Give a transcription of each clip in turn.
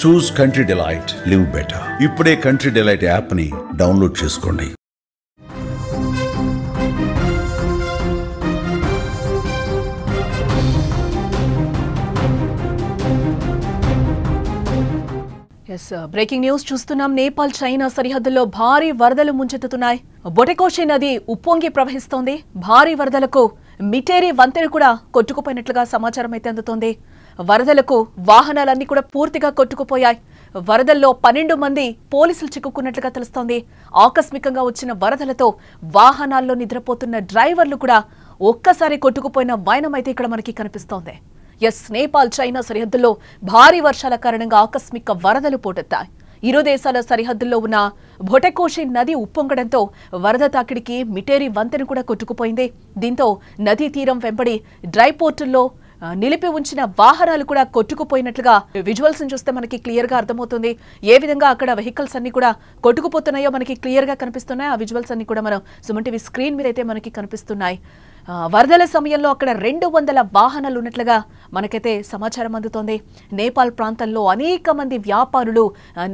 చూస్ country delight, live better. ఇప్పుడే country delight app ని download చేసుకోండి. బ్రేకింగ్ న్యూస్ చూస్తున్నాం. నేపాల్ చైనా సరిహద్దుల్లో భారీ వరదలు ముంచెత్తుతున్నాయి. బొటెకోషి నది ఉప్పొంగి ప్రవహిస్తోంది. భారీ వరదలకు మిటేరి వంతెన కూడా కొట్టుకుపోయినట్లుగా సమాచారం అయితే అందుతోంది. వరదలకు వాహనాలన్నీ కూడా పూర్తిగా కొట్టుకుపోయాయి. వరదల్లో 12 మంది పోలీసులు చిక్కుకున్నట్లుగా తెలుస్తోంది. ఆకస్మికంగా వచ్చిన వరదలతో వాహనాల్లో నిద్రపోతున్న డ్రైవర్లు కూడా ఒక్కసారి కొట్టుకుపోయిన వైనం అయితే ఇక్కడ మనకి కనిపిస్తోంది. నేపాల్ చైనా సరిహద్దుల్లో భారీ వర్షాల కారణంగా ఆకస్మిక వరదలు పోటెత్తాయి. ఇరు దేశాల సరిహద్దుల్లో ఉన్న బొటెకోషి నది ఉప్పొంగడంతో వరద తాకిడికి మిటేరి వంతెన కూడా కొట్టుకుపోయింది. దీంతో నదీ తీరం వెంబడి డ్రై పోర్టుల్లో నిలిపి ఉంచిన వాహనాలు కూడా కొట్టుకుపోయినట్లుగా విజువల్స్ చూస్తే మనకి క్లియర్ గా అర్థమవుతుంది. ఏ విధంగా అక్కడ వెహికల్స్ అన్ని కూడా కొట్టుకుపోతున్నాయో మనకి క్లియర్ గా కనిపిస్తున్నాయి. ఆ విజువల్స్ అన్ని కూడా మనం సుమన్ టీవీ స్క్రీన్ మీద అయితే మనకి కనిపిస్తున్నాయి. వరదల సమయంలో అక్కడ 200 వాహనాలు ఉన్నట్లుగా మనకైతే సమాచారం అందుతోంది. నేపాల్ ప్రాంతంలో అనేక మంది వ్యాపారులు,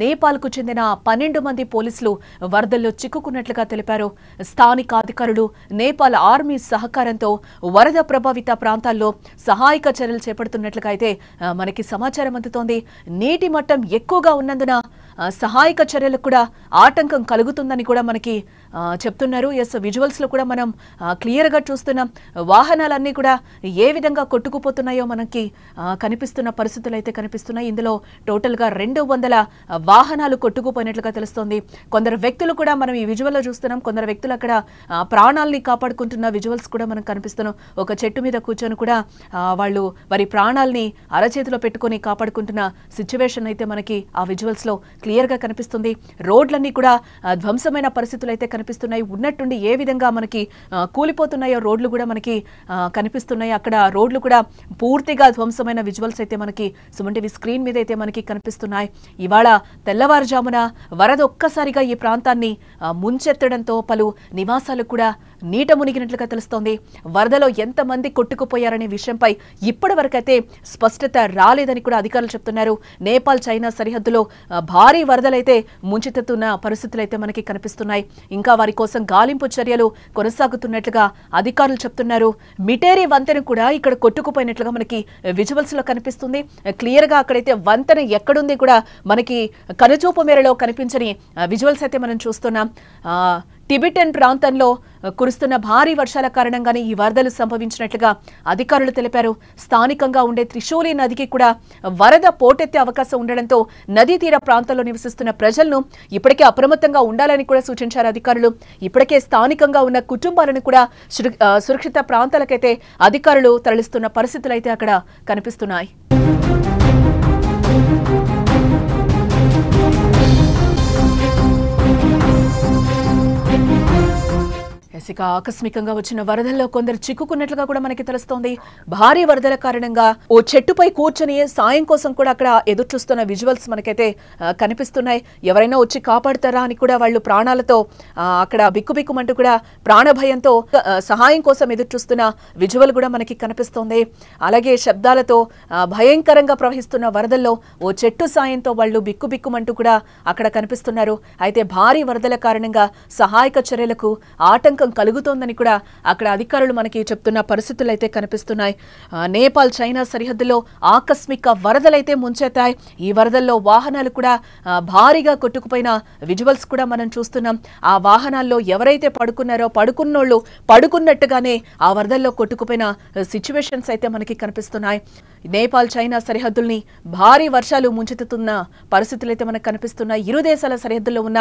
నేపాల్కు చెందిన 12 మంది పోలీసులు వరదల్లో చిక్కుకున్నట్లుగా తెలిపారు. స్థానిక అధికారులు నేపాల్ ఆర్మీ సహకారంతో వరద ప్రభావిత ప్రాంతాల్లో సహాయక చర్యలు చేపడుతున్నట్లుగా అయితే మనకి సమాచారం అందుతోంది. నీటి మట్టం ఎక్కువగా ఉన్నందున సహాయక చర్యలకు కూడా ఆటంకం కలుగుతుందని కూడా మనకి చెప్తున్నారు. విజువల్స్ లో కూడా మనం క్లియర్ గా చూస్తున్నాం. వాహనాలన్నీ కూడా ఏ విధంగా కొట్టుకుపోతున్నాయో మనకి కనిపిస్తున్న పరిస్థితులు అయితే కనిపిస్తున్నాయి. ఇందులో టోటల్ గా 200 వాహనాలు కొట్టుకుపోయినట్లుగా తెలుస్తోంది. కొందరు వ్యక్తులు కూడా మనం ఈ విజువల్ లో చూస్తున్నాం. కొందరు వ్యక్తులు అక్కడ ప్రాణాలని కాపాడుకుంటున్న విజువల్స్ కూడా మనం కనిపిస్తున్నాం. ఒక చెట్టు మీద కూర్చొని కూడా వాళ్ళు వారి ప్రాణాలని అరచేతిలో పెట్టుకుని కాపాడుకుంటున్న సిచ్యువేషన్ అయితే మనకి ఆ విజువల్స్ లో క్లియర్ గా కనిపిస్తుంది. రోడ్లన్నీ కూడా ధ్వంసమైన పరిస్థితులు అయితే కనిపిస్తున్నాయి. ఉన్నట్టుండి ఏ విధంగా మనకి కూలిపోతున్నాయో రోడ్లు కూడా మనకి కనిపిస్తున్నాయి. అక్కడ రోడ్లు కూడా పూర్తిగా ధ్వంసమైన విజువల్స్ అయితే మనకి సుమన్ టీవీ స్క్రీన్ మీద అయితే మనకి కనిపిస్తున్నాయి. ఇవాళ తెల్లవారుజామున వరద ఒక్కసారిగా ఈ ప్రాంతాన్ని ముంచెత్తడంతో పలు నివాసాలు కూడా నీట మునిగినట్లుగా తెలుస్తోంది. వరదలో ఎంతమంది కొట్టుకుపోయారనే విషయంపై ఇప్పటి వరకైతే స్పష్టత రాలేదని కూడా అధికారులు చెప్తున్నారు. నేపాల్ చైనా సరిహద్దులో భారీ వరదలైతే ముంచెత్తుతున్న పరిస్థితులు అయితే మనకి కనిపిస్తున్నాయి. ఇంకా వారి కోసం గాలింపు చర్యలు కొనసాగుతున్నట్లుగా అధికారులు చెప్తున్నారు. మిటేరి వంతెన కూడా ఇక్కడ కొట్టుకుపోయినట్లుగా మనకి విజువల్స్ లో కనిపిస్తుంది. క్లియర్ గా అక్కడైతే వంతెన ఎక్కడుంది కూడా మనకి కనుచూపు మేరలో కనిపించని విజువల్స్ అయితే మనం చూస్తున్నాం. టిబెటన్ ప్రాంతంలో కురుస్తున్న భారీ వర్షాల కారణంగానే ఈ వరదలు సంభవించినట్లుగా అధికారులు తెలిపారు. స్థానికంగా ఉండే త్రిశూలి నదికి కూడా వరద పోటెత్తే అవకాశం ఉండడంతో నదీ తీర ప్రాంతాల్లో నివసిస్తున్న ప్రజలను ఇప్పటికే అప్రమత్తంగా ఉండాలని కూడా సూచించారు అధికారులు. ఇప్పటికే స్థానికంగా ఉన్న కుటుంబాలను కూడా సురక్షిత ప్రాంతాలకైతే అధికారులు తరలిస్తున్న పరిస్థితులు అయితే అక్కడ కనిపిస్తున్నాయి. ఆకస్మికంగా వచ్చిన వరదల్లో కొందరు చిక్కుకున్నట్లుగా కూడా మనకి తెలుస్తోంది. భారీ వరదల కారణంగా ఓ చెట్టుపై కూర్చొని సాయం కోసం కూడా అక్కడ ఎదురు చూస్తున్న విజువల్స్ మనకైతే కనిపిస్తున్నాయి. ఎవరైనా వచ్చి కాపాడుతారా అని కూడా వాళ్ళు ప్రాణాలతో అక్కడ బిక్కుబిక్కుమంటూ కూడా ప్రాణభయంతో సహాయం కోసం ఎదురు చూస్తున్న విజువల్ కూడా మనకి కనిపిస్తోంది. అలాగే శబ్దాలతో భయంకరంగా ప్రవహిస్తున్న వరదల్లో ఓ చెట్టు సాయంతో వాళ్ళు బిక్కుబిక్కుమంటూ కూడా అక్కడ కనిపిస్తున్నారు. అయితే భారీ వరదల కారణంగా సహాయక చర్యలకు ఆటంకం కలుగుతోందని కూడా అక్కడ అధికారులు మనకి చెప్తున్న పరిస్థితులు అయితే కనిపిస్తున్నాయి. నేపాల్ చైనా సరిహద్దులో ఆకస్మిక వరదలైతే ముంచెత్తాయి. ఈ వరదల్లో వాహనాలు కూడా భారీగా కొట్టుకుపోయిన విజువల్స్ కూడా మనం చూస్తున్నాం. ఆ వాహనాల్లో ఎవరైతే పడుకున్నారో పడుకున్నోళ్ళు పడుకున్నట్టుగానే ఆ వరదల్లో కొట్టుకుపోయిన సిచ్యువేషన్స్ అయితే మనకి కనిపిస్తున్నాయి. నేపాల్ చైనా సరిహద్దుల్ని భారీ వర్షాలు ముంచెత్తుతున్న పరిస్థితులు అయితే మనకు కనిపిస్తున్నాయి. ఇరు దేశాల సరిహద్దుల్లో ఉన్న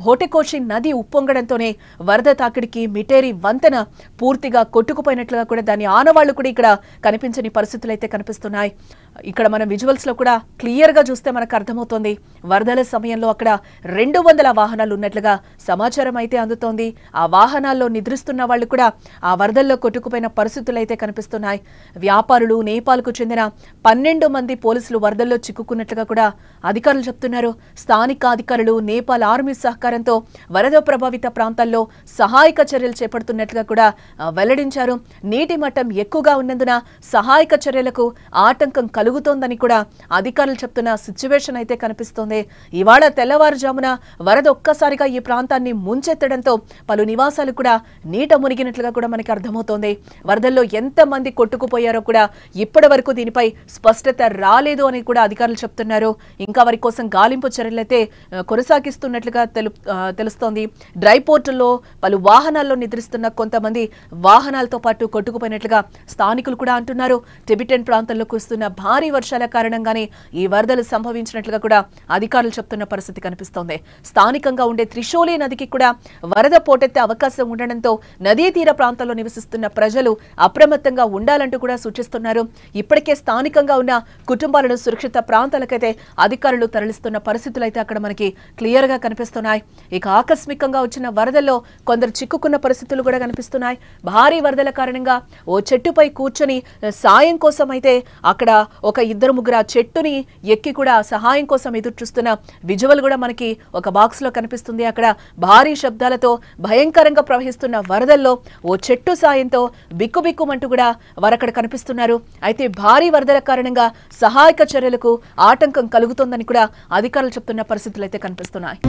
బొటెకోషి నది ఉప్పొంగడంతోనే వరద తాకిడికి మిటేరి వంతెన పూర్తిగా కొట్టుకుపోయినట్లుగా కూడా దాని ఆనవాళ్లు కూడా ఇక్కడ కనిపించని పరిస్థితులు అయితే కనిపిస్తున్నాయి. ఇక్కడ మనం విజువల్స్ లో కూడా క్లియర్ గా చూస్తే మనకు అర్థమవుతోంది. వరదల సమయంలో అక్కడ 200 వాహనాలు ఉన్నట్లుగా సమాచారం అయితే అందుతోంది. ఆ వాహనాల్లో నిద్రిస్తున్న వాళ్ళు కూడా ఆ వరదల్లో కొట్టుకుపోయిన పరిస్థితులు అయితే కనిపిస్తున్నాయి. వ్యాపారులు, నేపాల్కు చెందిన 12 మంది పోలీసులు వరదల్లో చిక్కుకున్నట్లుగా కూడా అధికారులు చెప్తున్నారు. స్థానిక అధికారులు నేపాల్ ఆర్మీ సహకారంతో వరద ప్రభావిత ప్రాంతాల్లో సహాయక చర్యలు చేపడుతున్నట్లుగా కూడా వెల్లడించారు. నీటి మట్టం ఎక్కువగా ఉన్నందున సహాయక చర్యలకు ఆటంకం కలుగుతోందని కూడా అధికారులు చెప్తున్న సిచ్యువేషన్ అయితే కనిపిస్తోంది. ఇవాళ తెల్లవారుజామున వరద ఒక్కసారిగా ఈ ప్రాంతాన్ని ముంచెత్తడంతో పలు నివాసాలు కూడా నీట మునిగినట్లుగా కూడా మనకి అర్థమవుతోంది. వరదల్లో ఎంతమంది కొట్టుకుపోయారో కూడా ఇప్పటి వరకు దీనిపై స్పష్టత రాలేదు అని కూడా అధికారులు చెప్తున్నారు. ఇంకా వారి కోసం గాలింపు చర్యలైతే కొనసాగిస్తున్నట్లుగా తెలుస్తోంది. డ్రై పోర్టుల్లో పలు వాహనాల్లో నిద్రిస్తున్న కొంతమంది వాహనాలతో పాటు కొట్టుకుపోయినట్లుగా స్థానికులు కూడా అంటున్నారు. టిబెటన్ ప్రాంతంలో కురుస్తున్న భారీ వర్షాల కారణంగానే ఈ వరదలు సంభవించినట్లుగా కూడా అధికారులు చెప్తున్న పరిస్థితి కనిపిస్తోంది. స్థానికంగా ఉండే త్రిశూలి నదికి కూడా వరద పోటెత్తే అవకాశం ఉండడంతో నదీ తీర ప్రాంతాల్లో నివసిస్తున్న ప్రజలు అప్రమత్తంగా ఉండాలంటూ కూడా సూచిస్తున్నారు. ఇప్పటికే స్థానికంగా ఉన్న కుటుంబాలను సురక్షిత ప్రాంతాలకైతే అధికారులు తరలిస్తున్న పరిస్థితులు అయితే అక్కడ మనకి క్లియర్ గా కనిపిస్తున్నాయి. ఇక ఆకస్మికంగా వచ్చిన వరదల్లో కొందరు చిక్కుకున్న పరిస్థితులు కూడా కనిపిస్తున్నాయి. భారీ వరదల కారణంగా ఓ చెట్టుపై కూర్చొని సాయం కోసం అయితే అక్కడ ఒక ఇద్దరు ముగ్గురు ఆ చెట్టుని ఎక్కి కూడా సహాయం కోసం ఎదురు చూస్తున్న విజువల్ కూడా మనకి ఒక బాక్స్ లో కనిపిస్తుంది. అక్కడ భారీ శబ్దాలతో భయంకరంగా ప్రవహిస్తున్న వరదల్లో ఓ చెట్టు సాయంతో బిక్కుబిక్కుమంటూ కూడా వారు అక్కడ కనిపిస్తున్నారు. అయితే భారీ వరదల కారణంగా సహాయక చర్యలకు ఆటంకం కలుగుతోందని కూడా అధికారులు చెప్తున్న పరిస్థితులు అయితే కనిపిస్తున్నాయి.